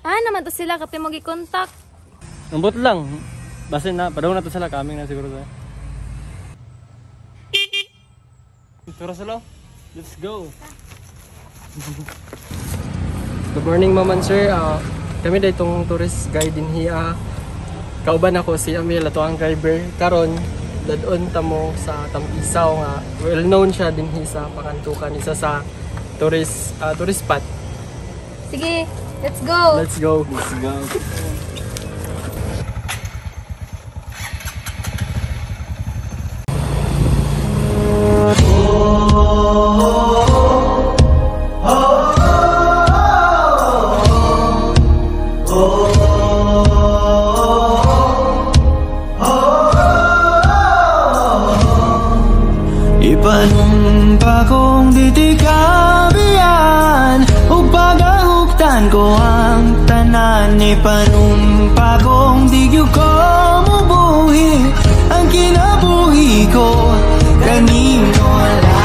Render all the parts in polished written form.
Ah, naman to sila kapag mo gi-contact. Nambot lang. Basin na, padawon na to sila, kaming na siguro tayo. Tara sila. Let's go. Good morning, ma'am and sir. Kami na itong tourist guide din hiya. Kauban ako si Amil, ato ang driver. Karon, dadon tamo sa Tampisaw nga. Well known siya din sa Pakantukan, isa sa tourist spot. Sige, let's go. Let's go. Let's go. Ipanumpa kong ditikabian ug pagahuktan ko ang tanan. Ipanumpa kong digyo ko mubuhi ang kinabuhi ko kanino lang.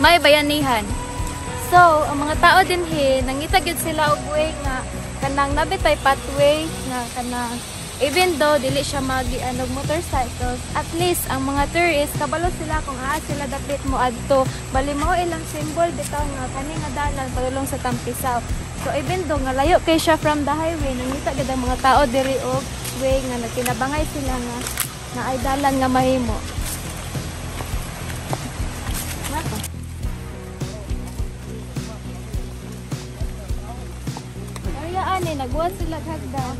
May bayanihan. So, ang mga tao din nangita gyud sila og way nga kanang nabitay pathway nga kanang even though dili siya magianog motorcycles, at least ang mga tourists kabalo sila kung sila dapit mo adto. Bali mao ilang symbol bitaw nga kani nga dalan padulong sa Tampisaw. So even though nga layo kay siya from the highway, nangita gyud ang mga tao diri og way nga nagkinabangay sila nga na ay dalan nga mahimo. Nagbuhat sila hagdan.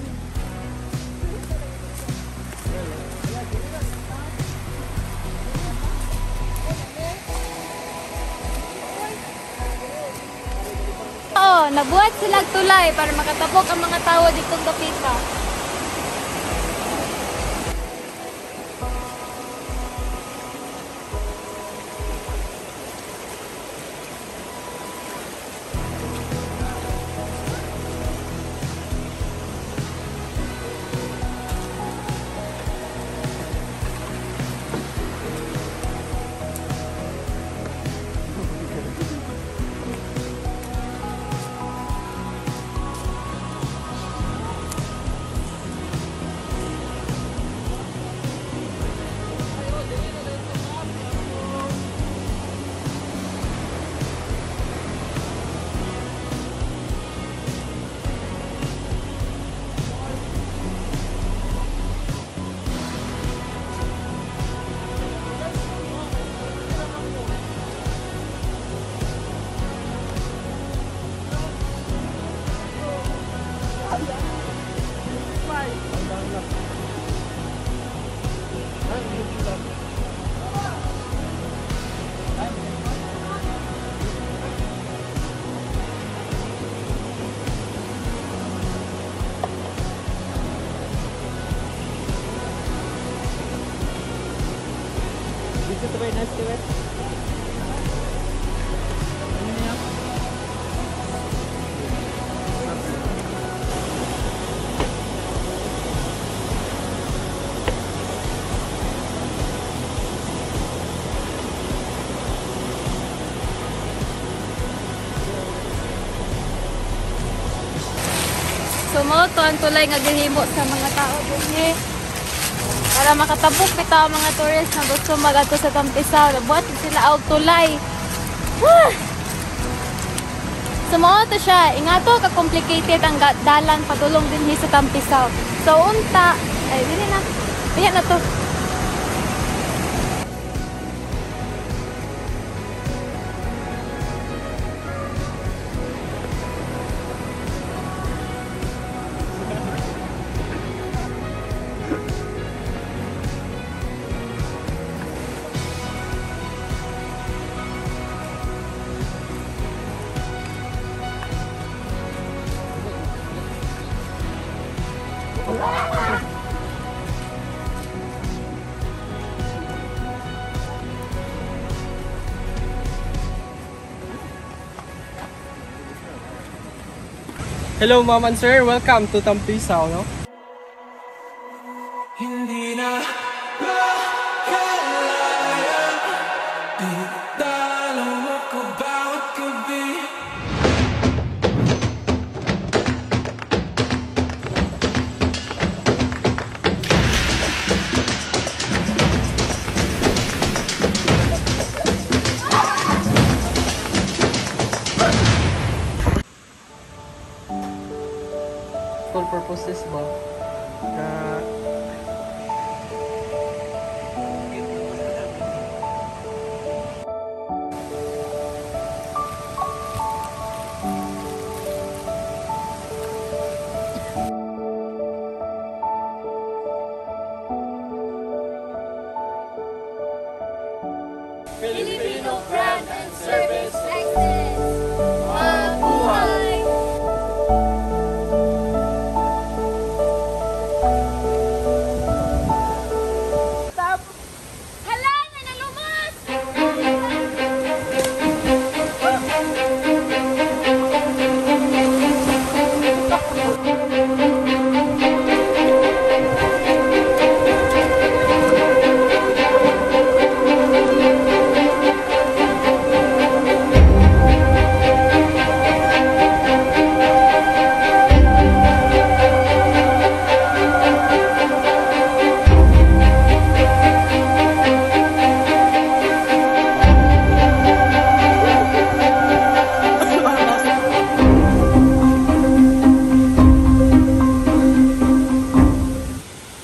Oo, nagbuhat sila tulay para makatapok ang mga tao ditong kapita. Dito ba yung nice to it? So mao to ang tulay nga gihimo sa mga tao dinhi para makatabok bitaw ang mga tourist na gusto magadto sa Tampisaw. Buhat sila og tulay. So mao to siya, ingato ka complicated ang dalan padulong dinhi sa Tampisaw. So unta ay dili na. Diya na to. Hello ma'am and sir, welcome to Tampisaw, no? Hindi na makalaya, dinadalaw ako bawat gabi. For purposes ba na Filipino brand and service excellence. Mabuhay! Hala! Nanalumos!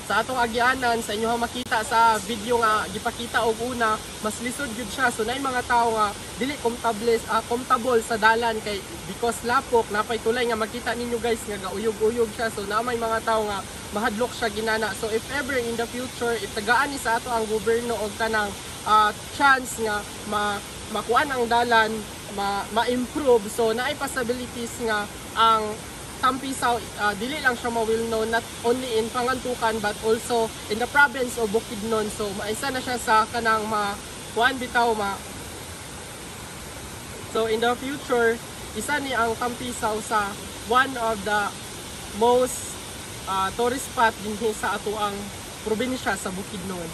sa atong agyanan sa inyo makita sa video nga gipakita og una, mas lisod gyud siya. So naay mga tawo nga dili comfortable sa dalan kay because lapok napay tulay nga makita ninyo guys nga gauyog-uyog siya. So naamay mga tawo nga mahadlok siya ginana. So if ever in the future itagaan ni sa ato ang gobyerno og kanang chance nga makuan ang dalan, ma-improve. So naay possibilities nga ang Tampisaw, dili lang siya ma-well known not only in Pangantukan but also in the province of Bukidnon. So maisa na siya sa kanang kuan bitaw So in the future, isa ni ang Tampisaw sa one of the most tourist spot din sa ato ang probinsya sa Bukidnon.